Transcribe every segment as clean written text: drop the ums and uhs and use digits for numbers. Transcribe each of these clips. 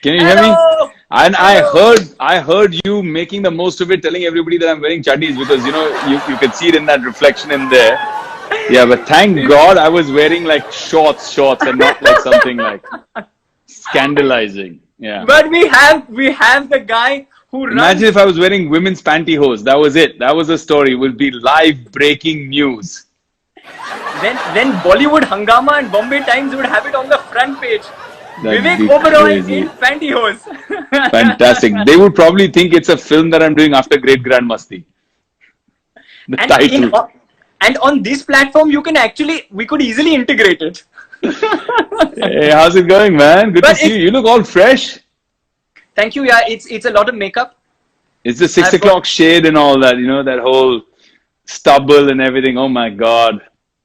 Can you hear me? Hello! And Hello! I heard you making the most of it, telling everybody that I'm wearing chaddis because you could see it in that reflection in there. Yeah, but thank God I was wearing like shorts, and not like something like scandalizing. Yeah. But we have the guy who Imagine runs. if I was wearing women's pantyhose. That was it. That was the story. It would be live breaking news. Then Bollywood Hungama and Bombay Times would have it on the front page. That'd Vivek be Oberoi in crazy. pantyhose. Fantastic. They would probably think it's a film that I'm doing after Great Grand Masti. The and in title. and on this platform we could easily integrate it. Hey, how's it going, man? Good to But see you. You look all fresh. thank you. Yeah, it's a lot of makeup. It's the 6 I've got- o'clock shade and all that, that whole stubble and everything. Oh my God.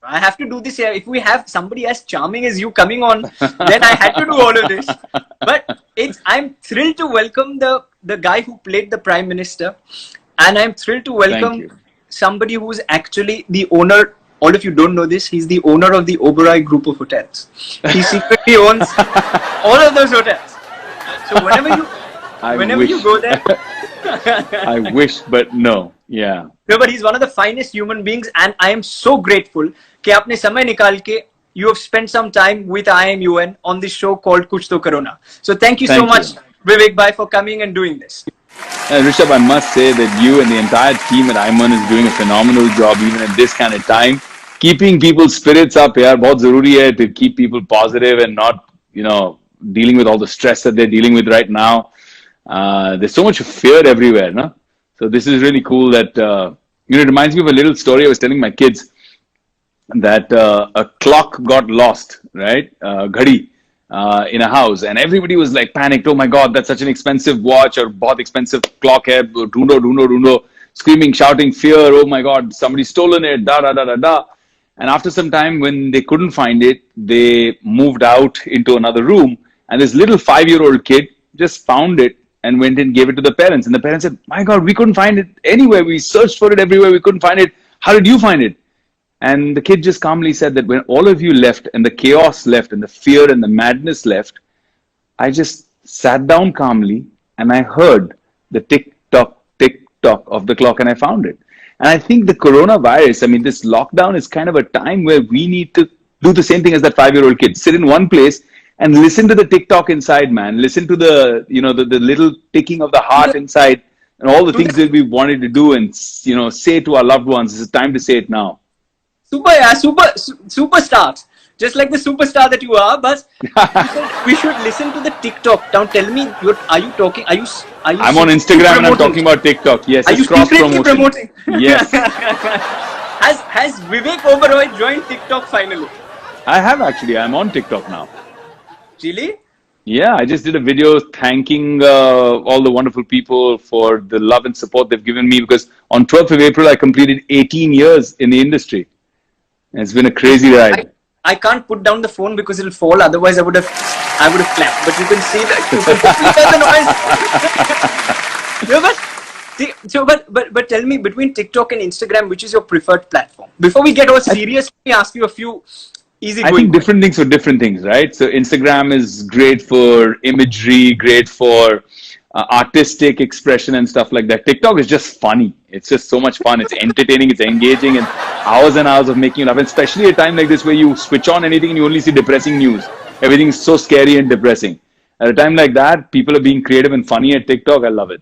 I have to do this here. If we have somebody as charming as you coming on, then I had to do all of this. But I'm thrilled to welcome the guy who played the Prime Minister, and I'm thrilled to Thank welcome you. somebody who's actually the owner. All of you don't know this. He's the owner of the Oberoi Group of hotels. He secretly owns all of those hotels. So whenever you go there, I wish, but no. Yeah. no, but he's one of the finest human beings, and I am so grateful कि आपने समय निकाल के you have spent some time with IMUN on this show called Kuch To Corona. So thank you so Thank much, you. Vivek Bhai, for coming and doing this. And Rishabh, I must say that you and the entire team at Ayman is doing a phenomenal job even at this kind of time. Keeping people's spirits up, yaar, bahut zaruri hai to keep people positive and not, dealing with all the stress that they're dealing with right now. There's so much fear everywhere, no? So this is really cool that, it reminds me of a little story I was telling my kids that a clock got lost, right? Ghadi. In a house, and everybody was like panicked. Oh my God, that's such an expensive watch or bahut expensive clock hai. Dhundo, screaming, shouting, fear. Oh my God, somebody's stolen it. Da da da da da. And after some time, when they couldn't find it, they moved out into another room, and this little 5-year-old kid just found it and went and gave it to the parents. And the parents said, "My God, we couldn't find it anywhere. We searched for it everywhere. We couldn't find it. How did you find it?" And the kid just calmly said that when all of you left and the chaos left and the fear and the madness left, I just sat down calmly and I heard the tick tock of the clock and I found it. And I think the coronavirus, this lockdown is kind of a time where we need to do the same thing as that 5-year-old kid. Sit in one place and listen to the tick tock inside, man. Listen to the little ticking of the heart inside and all the things that we wanted to do and, say to our loved ones. It's time to say it now. Superstars. Just like the superstar that you are, but we should listen to the TikTok. Now tell me, are you talking? Are you? I'm on Instagram and I'm talking about TikTok. Yes, are it's you cross secretly promotion. promoting? Yes, Has Vivek Oberoi joined TikTok finally? I have actually. I'm on TikTok now. Really? Yeah, I just did a video thanking all the wonderful people for the love and support they've given me because on 12th of April I completed 18 years in the industry. It's been a crazy ride. I can't put down the phone because it'll fall. Otherwise, I would have clapped. But you can see that. But tell me, between TikTok and Instagram, which is your preferred platform? Before we get all serious, let me ask you a few easy. I think different things for different things, right? So Instagram is great for imagery, great for artistic expression and stuff like that. TikTok is just funny. It's just so much fun. It's entertaining. It's engaging, and hours of making you laugh. And especially at a time like this where you switch on anything and you only see depressing news. Everything's so scary and depressing. At a time like that, people are being creative and funny at TikTok. I love it.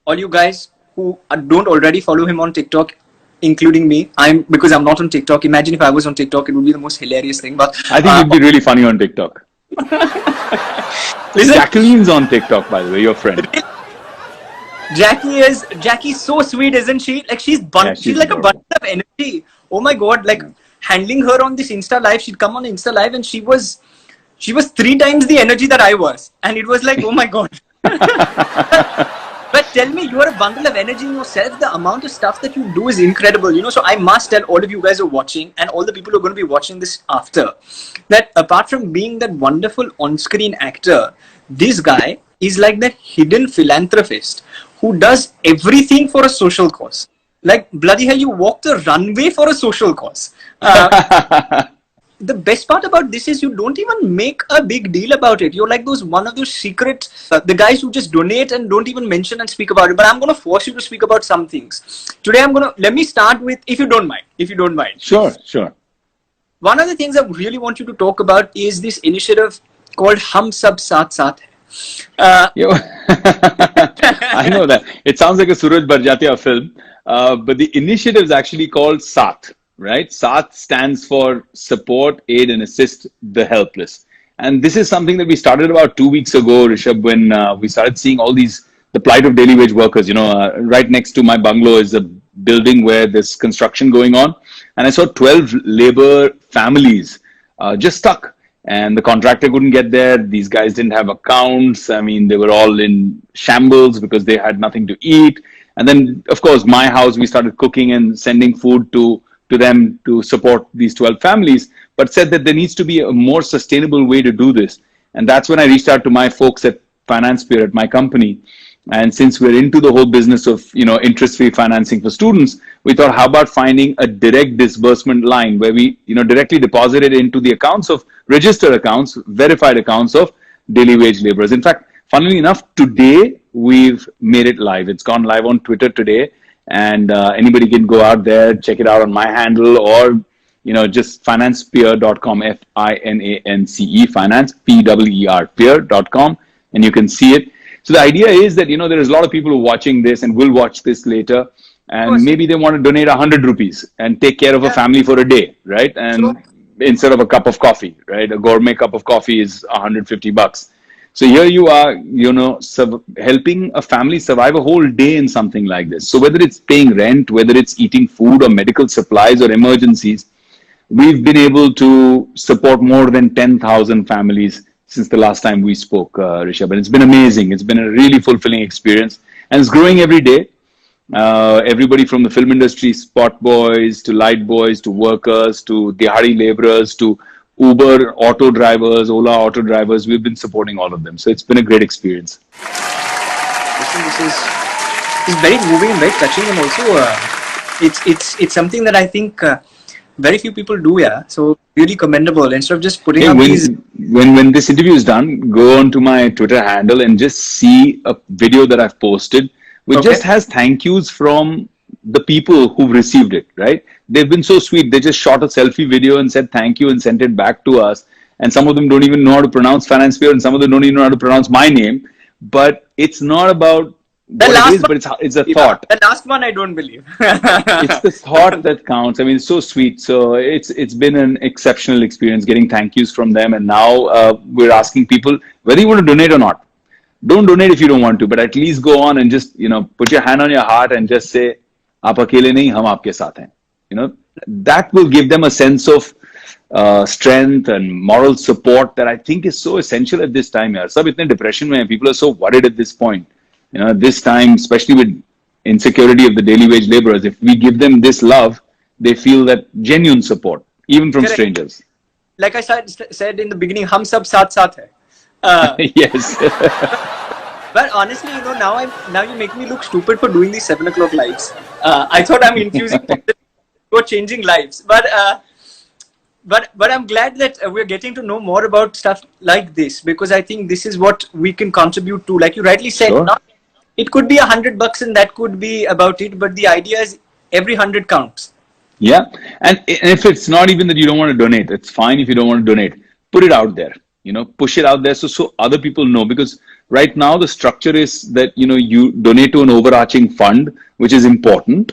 All you guys who don't already follow him on TikTok, including me, because I'm not on TikTok. Imagine if I was on TikTok, it would be the most hilarious thing. But I think you'd be really funny on TikTok. Listen, Jacqueline's on TikTok, by the way, your friend. Jackie's so sweet, isn't she? Like she's like a bundle of energy. Oh my God! Like handling her on this Insta Live, she'd come on Insta Live and she was 3 times the energy that I was, and it was like, oh my God. But tell me, you are a bundle of energy in yourself. The amount of stuff that you do is incredible. So I must tell all of you guys who are watching and all the people who are going to be watching this after that apart from being that wonderful on-screen actor, this guy is like that hidden philanthropist who does everything for a social cause. Like bloody hell, you walk the runway for a social cause. the best part about this is you don't even make a big deal about it. You're like one of those secret, the guys who just donate and don't even mention and speak about it. But I'm going to force you to speak about some things. Today, let me start with, if you don't mind. Sure, sure. One of the things I really want you to talk about is this initiative called Hum Sab Saath Saath Hai. I know that. It sounds like a Suraj Barjatia film, but the initiative is actually called Saath, right? Saath stands for support, aid, and assist the helpless. And this is something that we started about 2 weeks ago, Rishabh, when we started seeing the plight of daily wage workers. Right next to my bungalow is a building where there's construction going on. And I saw 12 labor families just stuck. And the contractor couldn't get there. These guys didn't have accounts. I mean, they were all in shambles because they had nothing to eat. And then, of course, my house, we started cooking and sending food to them to support these 12 families, but said that there needs to be a more sustainable way to do this. And that's when I reached out to my folks at FinancePeer, at my company. And since we're into the whole business of, interest-free financing for students, we thought, how about finding a direct disbursement line where we, directly deposit it into the accounts of registered accounts, verified accounts of daily wage laborers. In fact, funnily enough, today we've made it live. It's gone live on Twitter today, and anybody can go out there, check it out on my handle, or just financepeer.com, FINANCE, finance, PEER, peer.com, and you can see it. So the idea is that, there is a lot of people who are watching this and will watch this later, and maybe they want to donate 100 rupees and take care of a family for a day, right? And instead of a cup of coffee, right? A gourmet cup of coffee is $150. So here you are, helping a family survive a whole day in something like this. So whether it's paying rent, whether it's eating food or medical supplies or emergencies, we've been able to support more than 10,000 families since the last time we spoke, Rishabh. And it's been amazing. It's been a really fulfilling experience. And it's growing every day. Everybody from the film industry, spot boys, to light boys, to workers, to dihadi laborers, to Uber auto drivers, Ola auto drivers, we've been supporting all of them. So it's been a great experience. This is very moving and very touching, and also it's something that I think very few people do. Yeah, so really commendable. Instead of just putting up these. When this interview is done, go on to my Twitter handle and just see a video that I've posted, which just has thank yous from the people who've received it, right? They've been so sweet. They just shot a selfie video and said thank you and sent it back to us. And some of them don't even know how to pronounce FinancePeer, and some of them don't even know how to pronounce my name. But it's not about what it is, but it's a thought. The last one I don't believe. It's the thought that counts. I mean, it's so sweet. So it's been an exceptional experience getting thank yous from them. And now we're asking people whether you want to donate or not. Don't donate if you don't want to, but at least go on and just, put your hand on your heart and just say, "Aap akele nahi, hum aapke saath hain." That will give them a sense of strength and moral support that I think is so essential at this time. Yaar. Sab itne depression mein, people are so worried at this point. This time, especially with insecurity of the daily wage laborers, if we give them this love, they feel that genuine support, even from strangers. Like I said in the beginning, hum sab saath saath hai. Yes. But honestly, now you make me look stupid for doing these 7 o'clock lives. I thought I'm infusing for changing lives, but I'm glad that we're getting to know more about stuff like this, because I think this is what we can contribute to. Like you rightly said, it could be $100 and that could be about it, but the idea is every 100 counts. Yeah, and if it's not even that you don't want to donate, it's fine if you don't want to donate. Put it out there. Push it out there so other people know, because right now the structure is that, you donate to an overarching fund, which is important,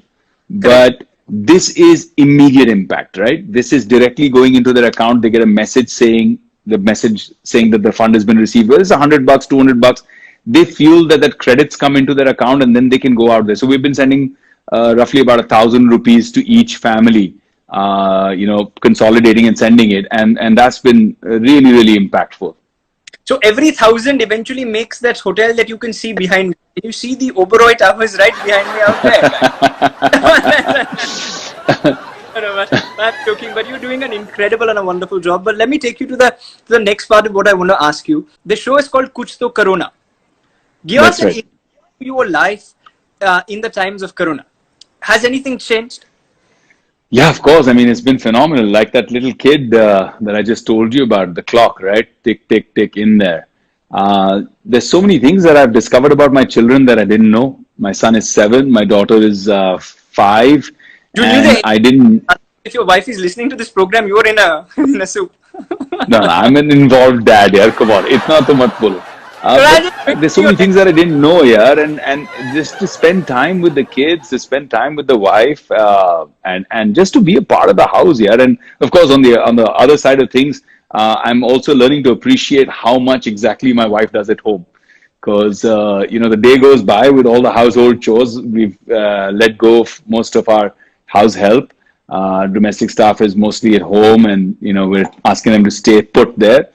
but this is immediate impact, right? This is directly going into their account. They get a message saying that the fund has been received. Whether it's $100, $200, they feel that credits come into their account and then they can go out there. So we've been sending roughly about 1,000 rupees to each family, consolidating and sending it. And that's been really, really impactful. So every 1,000 eventually makes that hotel that you can see behind me. You see the Oberoi Towers right behind me out there. I'm joking, but you're doing an incredible and a wonderful job. But let me take you to the next part of what I want to ask you. The show is called Kuch To Corona. Give us an insight to your life in the times of Corona. Has anything changed? Yeah, of course. I mean, it's been phenomenal. Like that little kid that I just told you about, the clock, right? Tick, tick, tick in there. There's so many things that I've discovered about my children that I didn't know. My son is 7, my daughter is 5, You knew and that I didn't. if your wife is listening to this program, you are in a in a soup. No, no, I'm an involved dad, yeah. Come on, it's not too much pull. But there's so many things that I didn't know, yeah, and just to spend time with the kids, to spend time with the wife, and just to be a part of the house, yeah. And of course, on the other side of things, I'm also learning to appreciate how much exactly my wife does at home, because you know, the day goes by with all the household chores. We've let go of most of our house help. Domestic staff is mostly at home, and you know, we're asking them to stay put there,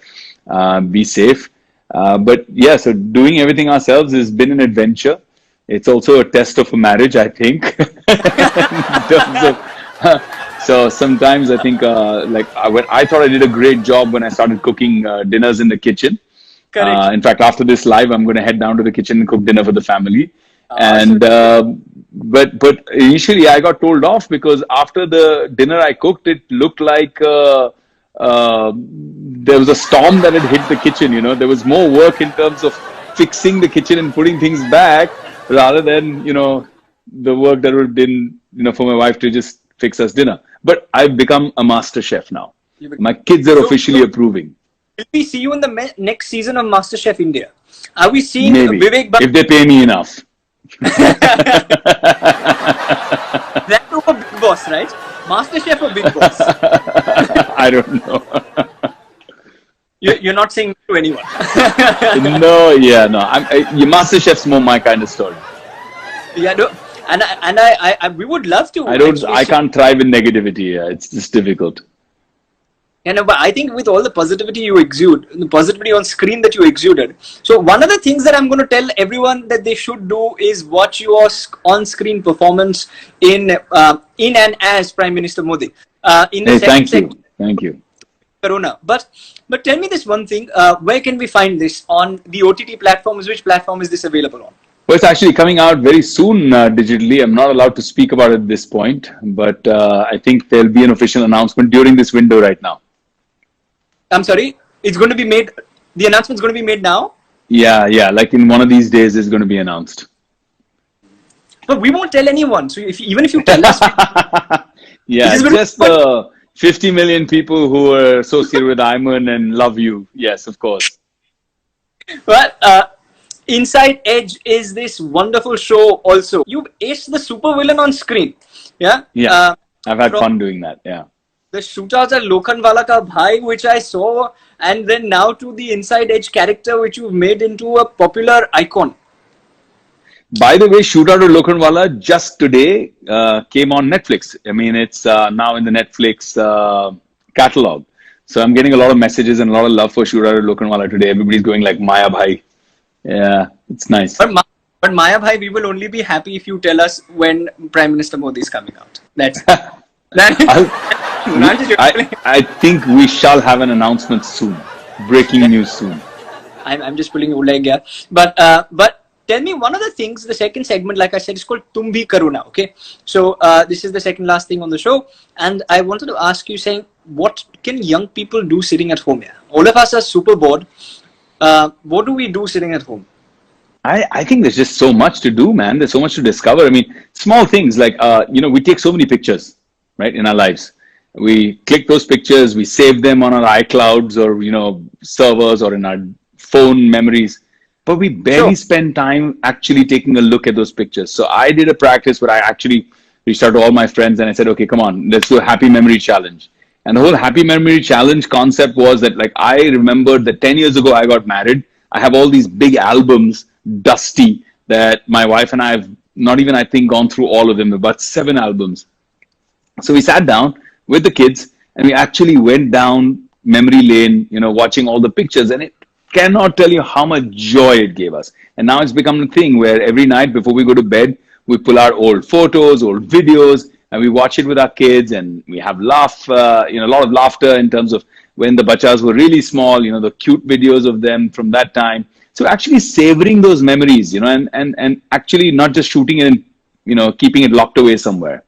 be safe. But yeah, so doing everything ourselves has been an adventure. It's also a test of a marriage, I think. In terms of, so sometimes I think, when I thought I did a great job when I started cooking dinners in the kitchen. Correct. In fact, after this live, I'm going to head down to the kitchen and cook dinner for the family. And but initially I got told off because after the dinner I cooked, it looked like there was a storm that had hit the kitchen. You know, there was more work in terms of fixing the kitchen and putting things back rather than, you know, the work that would have been, you know, for my wife to just fix us dinner. But I've become a master chef now. My kids are officially approving. Will we see you in the next season of MasterChef India? Are we seeing Maybe, Vivek? if they pay me enough. That over Big Boss, right? MasterChef or Big Boss? I don't know. You're not saying to anyone. No, yeah, no. Your MasterChef's more my kind of story. Yeah, no, and I we would love to. I can't thrive in negativity. Yeah, it's just difficult. Yeah, no, but I think with all the positivity you exude, the positivity on screen that you exuded. So one of the things that I'm going to tell everyone that they should do is watch your on-screen performance in and as Prime Minister Modi. In the Thank you. Corona. But tell me this one thing. Where can we find this on the OTT platforms? Which platform is this available on? Well, it's actually coming out very soon digitally. I'm not allowed to speak about it at this point, but I think there'll be an official announcement during this window right now. I'm sorry, it's going to be made, the announcement's going to be made now? Yeah, like in one of these days it's going to be announced. But we won't tell anyone. So even if you tell us... Yeah, it's just the 50 million people who are associated with Ayman and love you. Yes, of course. Well, Inside Edge is this wonderful show also. You've aced the supervillain on screen. Yeah? Yeah, I've had fun doing that, yeah. The shootouts at Lokhandwala Ka Bhai, which I saw, and then now to the Inside Edge character, which you've made into a popular icon. By the way, Shootout at Lokhandwala just today came on Netflix. I mean, it's now in the Netflix catalog. So I'm getting a lot of messages and a lot of love for Shootout at Lokhandwala today. Everybody's going like Maya Bhai. Yeah, it's nice. But Maya Bhai, we will only be happy if you tell us when Prime Minister Modi is coming out. That's I think we shall have an announcement soon. Breaking news soon. I'm just pulling your leg, yeah. But tell me one of the things, the second segment, like I said, is called Tum Bhi Karo Na, okay? So this is the second last thing on the show. And I wanted to ask you saying, what can young people do sitting at home here? All of us are super bored. What do we do sitting at home? I think there's just so much to do, man. There's so much to discover. I mean, small things like, we take so many pictures, right, in our lives. We click those pictures, we save them on our iClouds or, servers or in our phone memories. But we barely spend time actually taking a look at those pictures. So I did a practice where I actually reached out to all my friends and I said, okay, come on, let's do a happy memory challenge. And the whole happy memory challenge concept was that, like, I remembered that 10 years ago I got married. I have all these big albums, dusty, that my wife and I have not even, I think, gone through all of them, about 7 albums. So we sat down with the kids and we actually went down memory lane, watching all the pictures, and it cannot tell you how much joy it gave us. And now it's become a thing where every night before we go to bed, we pull out old photos, old videos, and we watch it with our kids, and we have a lot of laughter in terms of when the bachas were really small, the cute videos of them from that time. So actually savoring those memories, and actually not just shooting it and, keeping it locked away somewhere.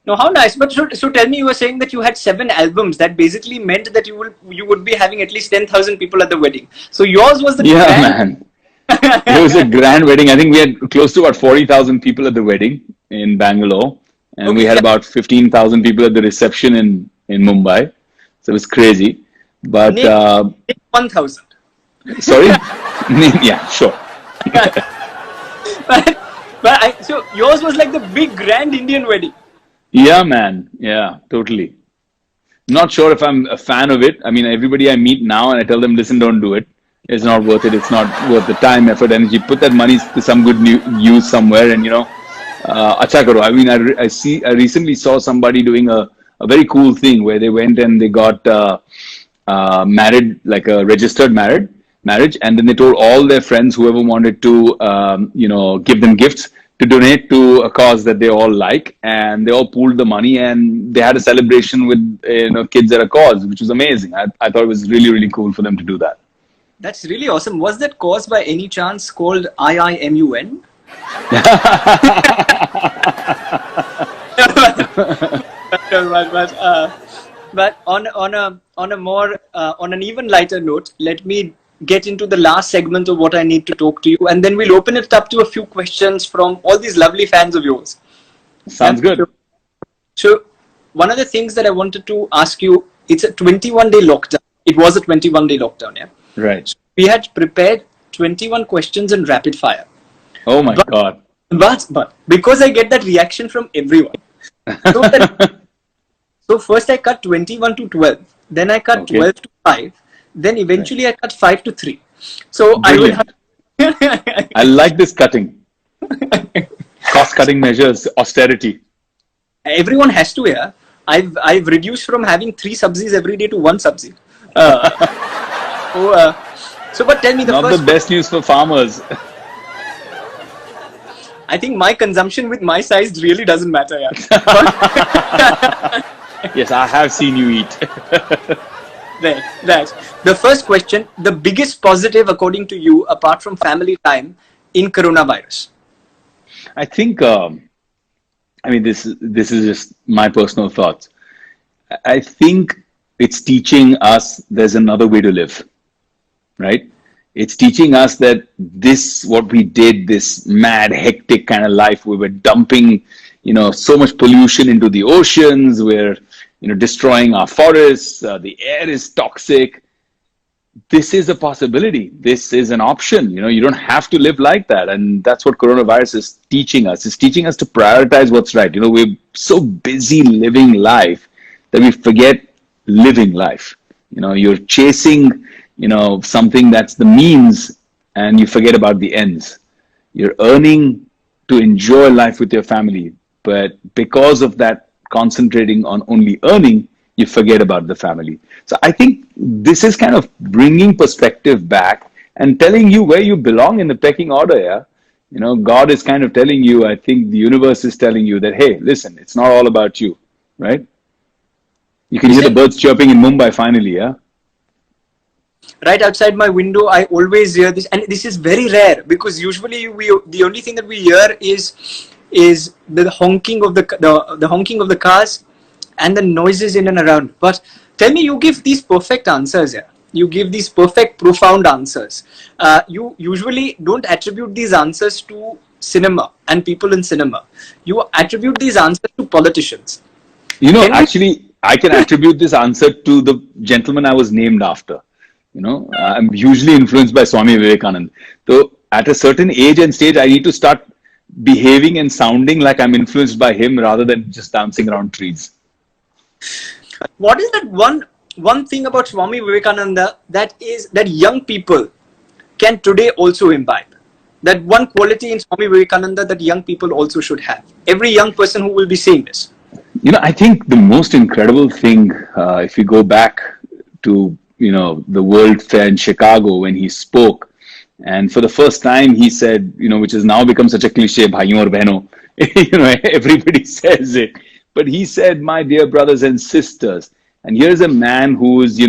No, how nice. But so tell me, you were saying that you had 7 albums. That basically meant that you would be having at least 10,000 people at the wedding. So yours was the Yeah, grand. man. It was a grand wedding. I think we had close to about 40,000 people at the wedding in Bangalore, and we Okay, had yeah. about 15,000 people at the reception in Mumbai. So it was crazy. But Name 1,000. sorry, yeah, sure. but so yours was like the big grand Indian wedding. Yeah, man. Yeah, totally. Not sure if I'm a fan of it. I mean, everybody I meet now and I tell them, listen, don't do it. It's not worth it. It's not worth the time, effort, energy. Put that money to some good use somewhere, and acha karo. I mean, I recently saw somebody doing a very cool thing where they went and they got married, like a registered marriage, and then they told all their friends, whoever wanted to, give them gifts, to donate to a cause that they all like, and they all pooled the money and they had a celebration with kids at a cause, which was amazing. I thought it was really, really cool for them to do that. That's really awesome. Was that cause by any chance called IIMUN? But on an even lighter note, let me get into the last segment of what I need to talk to you, and then we'll open it up to a few questions from all these lovely fans of yours. Sounds good. So one of the things that I wanted to ask you, it's a 21-day lockdown. It was a 21-day lockdown, yeah? Right. So we had prepared 21 questions in rapid fire. Oh my God. But because I get that reaction from everyone, so first I cut 21 to 12, then I cut 12 to 5, then eventually I cut 5 to 3. So Brilliant. I will have I like this cutting. Cost cutting measures, austerity. Everyone has to, yeah. I've reduced from having 3 sabzis every day to 1 sabzi. So but tell me Not the best news for farmers. I think my consumption with my size really doesn't matter, yeah. Yes, I have seen you eat. Right. The first question, the biggest positive according to you, apart from family time, in coronavirus? I think, this is just my personal thoughts. I think it's teaching us there's another way to live, right? It's teaching us that what we did, this mad, hectic kind of life, we were dumping, so much pollution into the oceans, we're, destroying our forests, the air is toxic. This is a possibility. This is an option. You don't have to live like that. And that's what coronavirus is teaching us. It's teaching us to prioritize what's right. We're so busy living life that we forget living life. You're chasing, something that's the means and you forget about the ends. You're earning to enjoy life with your family. But because of that, concentrating on only earning, you forget about the family. So I think this is kind of bringing perspective back and telling you where you belong in the pecking order. Yeah, God is kind of telling you. I think the universe is telling you that, hey, listen, it's not all about you, right? You can hear the birds chirping in Mumbai finally. Yeah. Right outside my window, I always hear this, and this is very rare because usually the only thing that we hear is the honking of the honking of the cars and the noises in and around. But tell me, you give these perfect answers here. You give these perfect, profound answers. You usually don't attribute these answers to cinema and people in cinema. You attribute these answers to politicians. Actually, I can attribute this answer to the gentleman I was named after. I'm hugely influenced by Swami Vivekananda. So at a certain age and stage, I need to start behaving and sounding like I'm influenced by him rather than just dancing around trees. What is that one thing about Swami Vivekananda that young people can today also imbibe? That one quality in Swami Vivekananda that young people also should have. Every young person who will be seeing this. I think the most incredible thing, if you go back to, the World Fair in Chicago when he spoke, and for the first time he said, which has now become such a cliche, bhaiyon aur behno, everybody says it. But he said, my dear brothers and sisters, and here's a man who is,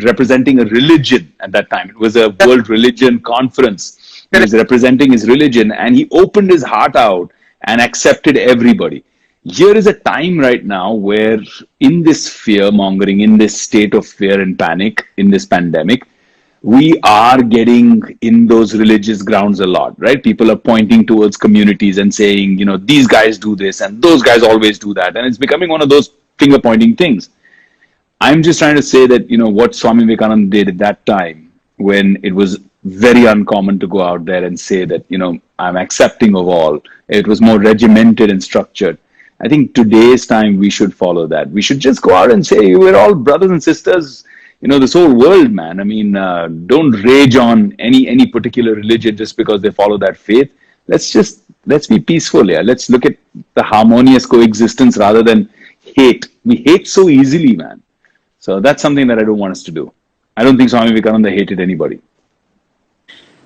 representing a religion at that time. It was a world religion conference. He was representing his religion and he opened his heart out and accepted everybody. here is a time right now where in this fear mongering, in this state of fear and panic, in this pandemic, we are getting in those religious grounds a lot, right? People are pointing towards communities and saying, you know, these guys do this and those guys always do that. And it's becoming one of those finger pointing things. I'm just trying to say that, you know, what Swami Vivekananda did at that time when it was very uncommon to go out there and say that, you know, I'm accepting of all. It was more regimented and structured. I think today's time we should follow that. We should just go out and say we're all brothers and sisters, you know, this whole world, man. I mean, don't rage on any particular religion just because they follow that faith. Let's be peaceful, yeah. Let's look at the harmonious coexistence rather than hate. We hate so easily, man. So that's something that I don't want us to do. I don't think Swami Vivekananda hated anybody.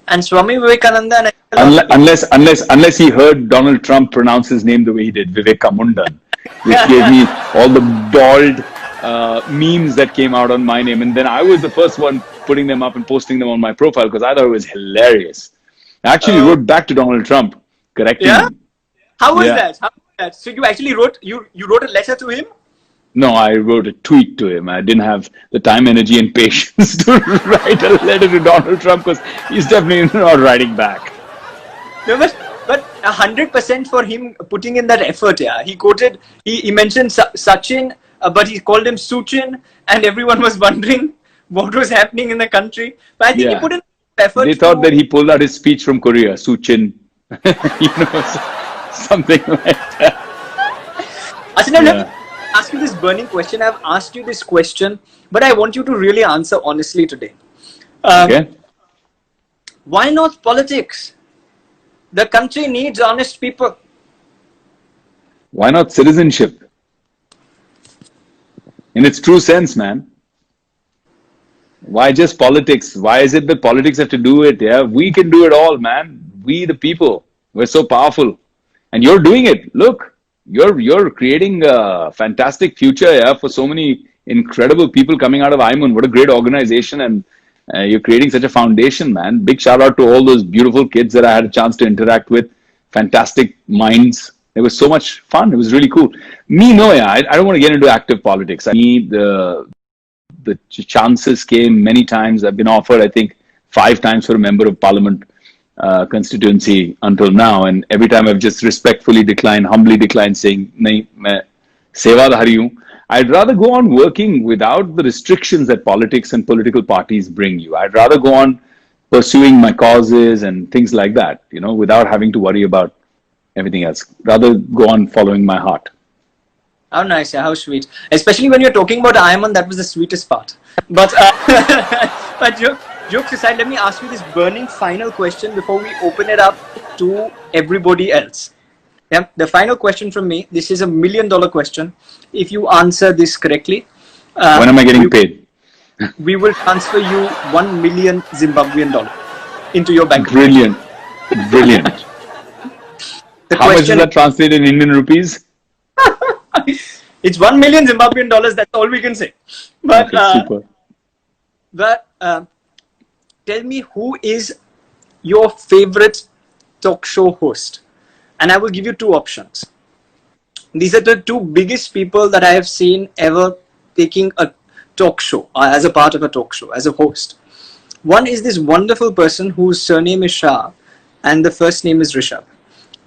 And Swami Vivekananda, Unless he heard Donald Trump pronounce his name the way he did, Vivekamundan, which gave me all the bald memes that came out on my name, and then I was the first one putting them up and posting them on my profile because I thought it was hilarious. I actually wrote back to Donald Trump correcting him. How was that? So you actually wrote a letter to him? No, I wrote a tweet to him. I didn't have the time, energy, and patience to write a letter to Donald Trump because he's definitely not writing back. No, but 100% for him putting in that effort. Yeah, he mentioned Sachin, but he called him Suchin, and everyone was wondering what was happening in the country. But I think he put in effort. They thought that he pulled out his speech from Korea, Suchin, you know, something like that. Achana, let me ask you this burning question. I've asked you this question, but I want you to really answer honestly today. Okay. Why not politics? The country needs honest people. Why not citizenship? In its true sense, man. Why just politics? Why is it that politics have to do it? Yeah, we can do it all, man. We the people. We're so powerful. And you're doing it. Look, you're creating a fantastic future, yeah, for so many incredible people coming out of Aiman. What a great organization, and you're creating such a foundation, man. Big shout out to all those beautiful kids that I had a chance to interact with. Fantastic minds. It was so much fun. It was really cool. Me, no, yeah, I don't want to get into active politics. I need the chances came many times. I've been offered, I think, 5 times for a member of parliament constituency until now, and every time I've just respectfully declined, humbly declined, saying, "Nahi, main sevadari hu." I'd rather go on working without the restrictions that politics and political parties bring you. I'd rather go on pursuing my causes and things like that, you know, without having to worry about everything else. Rather go on following my heart. How nice, how sweet. Especially when you're talking about Aiman, that was the sweetest part. But, but jokes aside, let me ask you this burning final question before we open it up to everybody else. Yeah, the final question from me. This is $1 million question. If you answer this correctly, when am I getting paid? We will transfer you 1 million Zimbabwean dollar into your bank. Brilliant, brilliant. How much is that translated in Indian rupees? It's 1 million Zimbabwean dollars. That's all we can say. But okay, super. But tell me, who is your favorite talk show host? And I will give you 2 options. These are the 2 biggest people that I have seen ever taking a talk show as a part of a talk show, as a host. One is this wonderful person whose surname is Shah and the first name is Rishabh.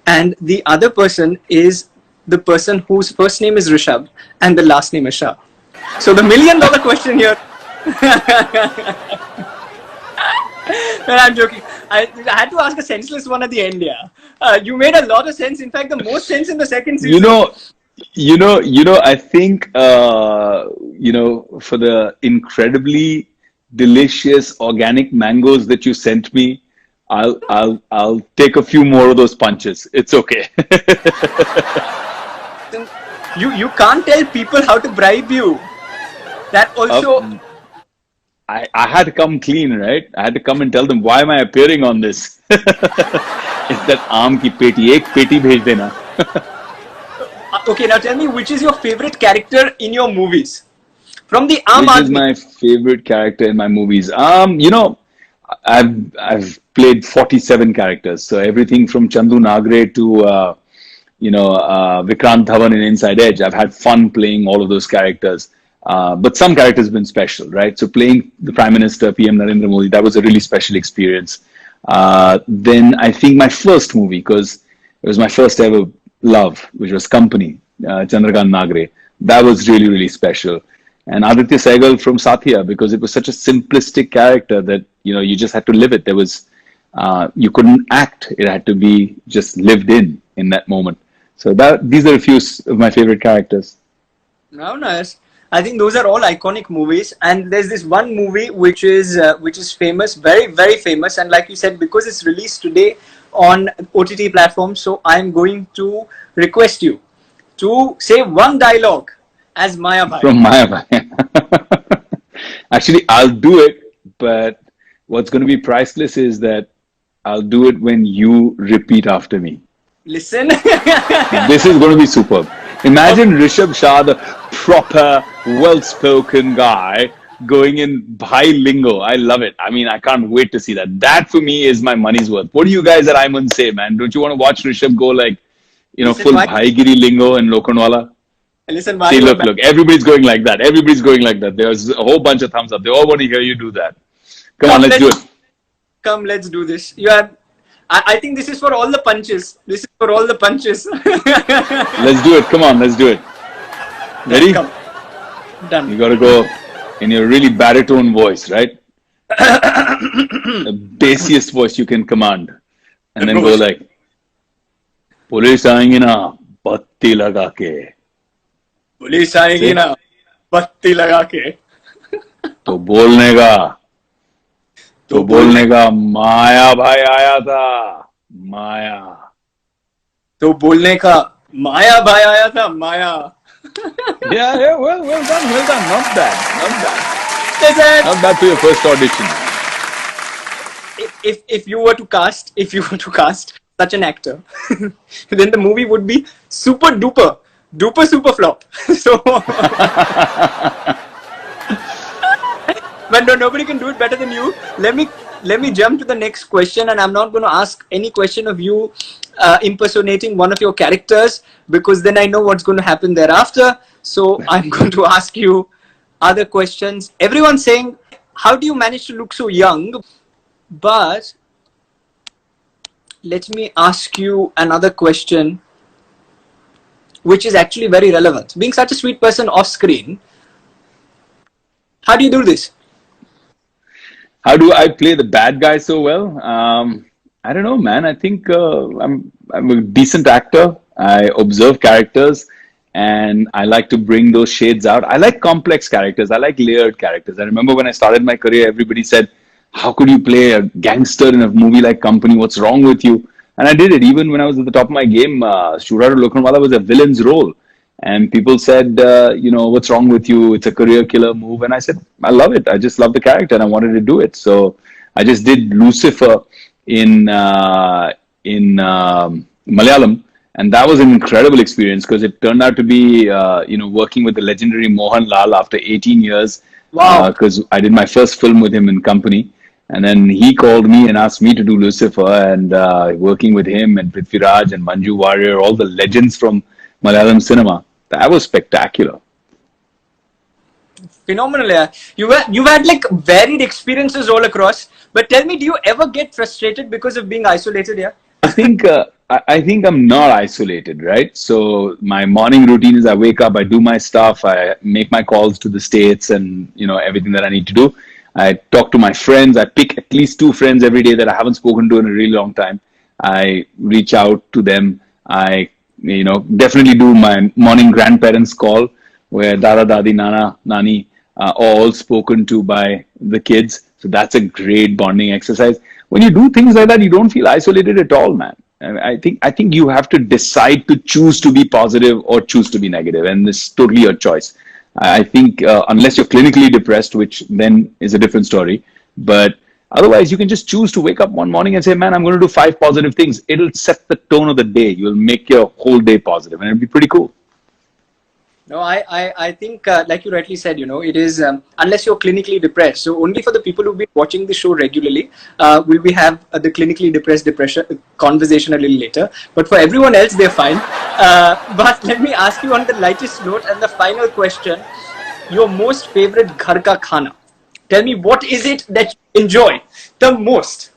And the other person is the person whose first name is Rishabh and the last name is Shah. So the $1 million question here. No, I'm joking. I had to ask a senseless one at the end. Yeah, you made a lot of sense. In fact, the most sense in the second season. I think for the incredibly delicious organic mangoes that you sent me, I'll take a few more of those punches. It's okay. You can't tell people how to bribe you. That also. I had to come clean, right? I had to come and tell them, why am I appearing on this? It's that aam ki peti, ek peti bhej dena. Okay, now tell me, which is your favorite character in your movies? From the Aam Aadmi. Which is my favorite character in my movies? I've played 47 characters. So everything from Chandu Nagre to, Vikrant Dhawan in Inside Edge. I've had fun playing all of those characters. But some characters have been special, right? So playing the Prime Minister, PM Narendra Modi, that was a really special experience. Then I think my first movie, because it was my first ever love, which was Company, Chandrakant Nagre. That was really, really special. And Aditya Sehgal from Satya, because it was such a simplistic character that, you just had to live it. There was, you couldn't act. It had to be just lived in that moment. So these are a few of my favorite characters. Oh, nice. I think those are all iconic movies, and there's this one movie which is famous, very, very famous, and like you said, because it's released today on OTT platforms, so I'm going to request you to say one dialogue as Maya Bhai. From Maya Bhai. Actually, I'll do it, but what's going to be priceless is that I'll do it when you repeat after me. Listen. This is going to be superb. Imagine Rishabh Shah, the proper, well-spoken guy, going in Bhai lingo. I love it. I mean, I can't wait to see that. That for me is my money's worth. What do you guys at Iman say, man? Don't you want to watch Rishabh go like, listen, full Bhaigiri lingo and Lokanwala? Listen, see, look, everybody's going like that. Everybody's going like that. There's a whole bunch of thumbs up. They all want to hear you do that. Come on, let's do it. Come, let's do this. I think this is for all the punches. This is for all the punches. Let's do it. Come on, let's do it. Ready? Come. Done. You got to go in your really baritone voice, right? The bassiest voice you can command. And then go like, Police aayenge na, batti laga ke. Police aayenge na, batti laga ke. तो बोलने का माया भाई आया था माया तो बोलने का माया भाई आया था माया. yeah, well done, not bad. Listen, not bad for your first audition. If you were to cast such an actor, then the movie would be super flop. So but no, nobody can do it better than you. Let me jump to the next question, and I'm not going to ask any question of you impersonating one of your characters, because then I know what's going to happen thereafter. So I'm going to ask you other questions. Everyone's saying, how do you manage to look so young? But let me ask you another question, which is actually very relevant. Being such a sweet person off screen, how do you do this? How do I play the bad guy so well? I don't know, man. I think I'm a decent actor. I observe characters and I like to bring those shades out. I like complex characters. I like layered characters. I remember when I started my career, everybody said, how could you play a gangster in a movie like Company? What's wrong with you? And I did it. Even when I was at the top of my game, Shuradu Lokhandwala was a villain's role. And people said, what's wrong with you? It's a career killer move. And I said, I love it. I just love the character and I wanted to do it. So I just did Lucifer in Malayalam. And that was an incredible experience because it turned out to be, working with the legendary Mohan Lal after 18 years. Wow. Because I did my first film with him in Company. And then he called me and asked me to do Lucifer, and working with him and Prithviraj and Manju Warrior, all the legends from Malayalam cinema. That was spectacular. Phenomenal, yeah. You've had like varied experiences all across. But tell me, do you ever get frustrated because of being isolated here? I think I'm not isolated, right? So my morning routine is I wake up, I do my stuff, I make my calls to the States and everything that I need to do. I talk to my friends. I pick at least 2 friends every day that I haven't spoken to in a really long time. I reach out to them. I definitely do my morning grandparents call where Dada, Dadi, Nana, Nani are all spoken to by the kids. So that's a great bonding exercise. When you do things like that, you don't feel isolated at all, man. I think you have to decide to choose to be positive or choose to be negative, and it's totally your choice. I think unless you're clinically depressed, which then is a different story, but otherwise you can just choose to wake up one morning and say, man, I'm going to do 5 positive things. It'll set the tone of the day. You'll make your whole day positive and it'll be pretty cool. No, I think, like you rightly said, it is, unless you're clinically depressed. So only for the people who've been watching the show regularly, will we have the clinically depressed depression conversation a little later. But for everyone else, they're fine. But let me ask you on the lightest note and the final question. Your most favorite ghar ka khana. Tell me, what is it that you enjoy the most?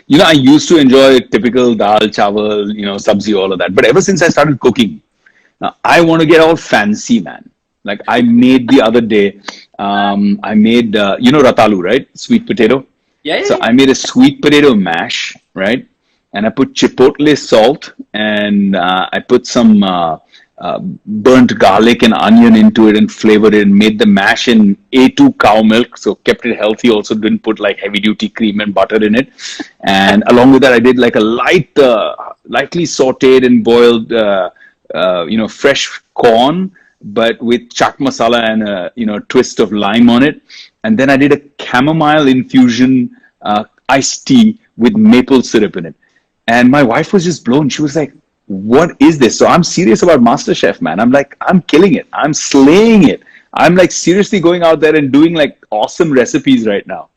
You know, I used to enjoy typical dal, chawal, sabzi, all of that. But ever since I started cooking, now I want to get all fancy, man. Like I made the other day, I made, ratalu, right? Sweet potato. Yeah, So yeah. I made a sweet potato mash, right? And I put chipotle salt and I put some burnt garlic and onion into it and flavored it and made the mash in A2 cow milk. So kept it healthy. Also didn't put like heavy duty cream and butter in it. And along with that, I did like a lightly sauteed and boiled, fresh corn, but with chaat masala and a twist of lime on it. And then I did a chamomile infusion iced tea with maple syrup in it. And my wife was just blown. She was like, what is this? So I'm serious about MasterChef, man. I'm like, I'm killing it. I'm slaying it. I'm like seriously going out there and doing like awesome recipes right now.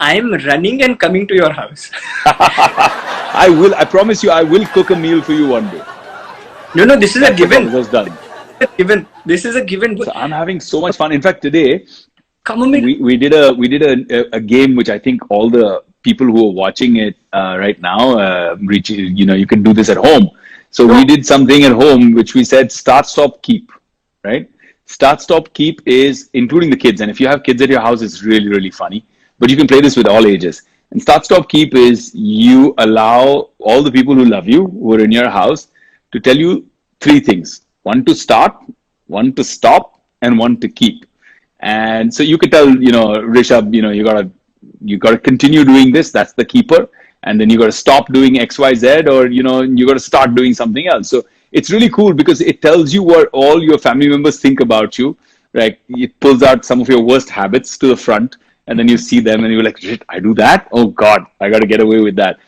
I'm running and coming to your house. I will. I promise you, I will cook a meal for you one day. No, this is a given. That's done. Given. This is a given. So I'm having so much fun. In fact, today Come on, we did a game which I think all the people who are watching it right now, you can do this at home. So we did something at home which we said start, stop, keep, right? Start, stop, keep is including the kids. And if you have kids at your house, it's really, really funny. But you can play this with all ages. And start, stop, keep is you allow all the people who love you, who are in your house, to tell you three things. One to start, one to stop, and one to keep. And so you could tell, Rishabh, you gotta continue doing this. That's the keeper. And then you got to stop doing X, Y, Z, or, you got to start doing something else. So it's really cool because it tells you what all your family members think about you. Right? It pulls out some of your worst habits to the front, and then you see them and you're like, shit, I do that? Oh God, I got to get away with that.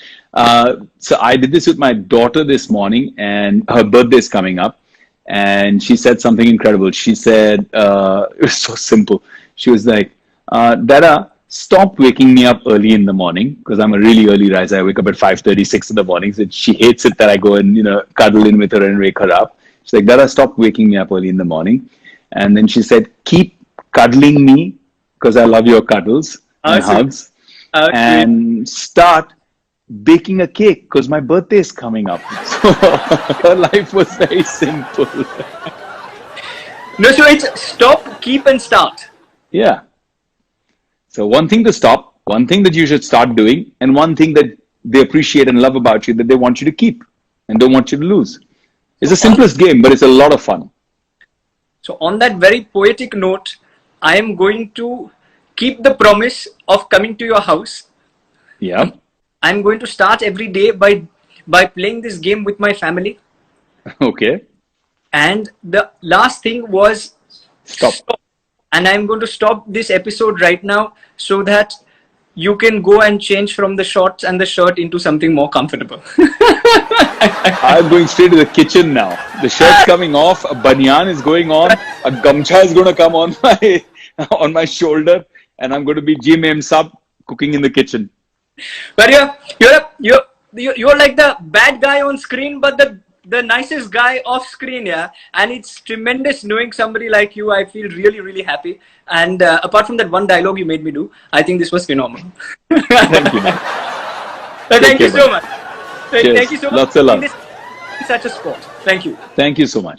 So I did this with my daughter this morning, and her birthday is coming up. And she said something incredible. She said, it was so simple. She was like, Dada, stop waking me up early in the morning, because I'm a really early riser. I wake up at 5:30, 6 in the mornings. And she hates it that I go and, cuddle in with her and wake her up. She's like, Dada, stop waking me up early in the morning. And then she said, keep cuddling me, because I love your cuddles and hugs. And start baking a cake, because my birthday is coming up. So her life was very simple. No, so it's stop, keep, and start. Yeah. So one thing to stop, one thing that you should start doing, and one thing that they appreciate and love about you that they want you to keep and don't want you to lose. It's the simplest game, but it's a lot of fun. So on that very poetic note, I am going to keep the promise of coming to your house. Yeah. I'm going to start every day by playing this game with my family. Okay. And the last thing was Stop. And I'm going to stop this episode right now so that you can go and change from the shorts and the shirt into something more comfortable. I'm going straight to the kitchen now. The shirt's coming off, a banyan is going on, a gamcha is going to come on my shoulder, and I'm going to be GM Sub cooking in the kitchen. But you're like the bad guy on screen, but the nicest guy off screen, yeah. And it's tremendous knowing somebody like you. I feel really, really happy. And apart from that one dialogue you made me do, I think this was phenomenal. Thank you, man. Thank you so much. Cheers. Thank you so much. Lots of love. In such a sport. Thank you. Thank you so much.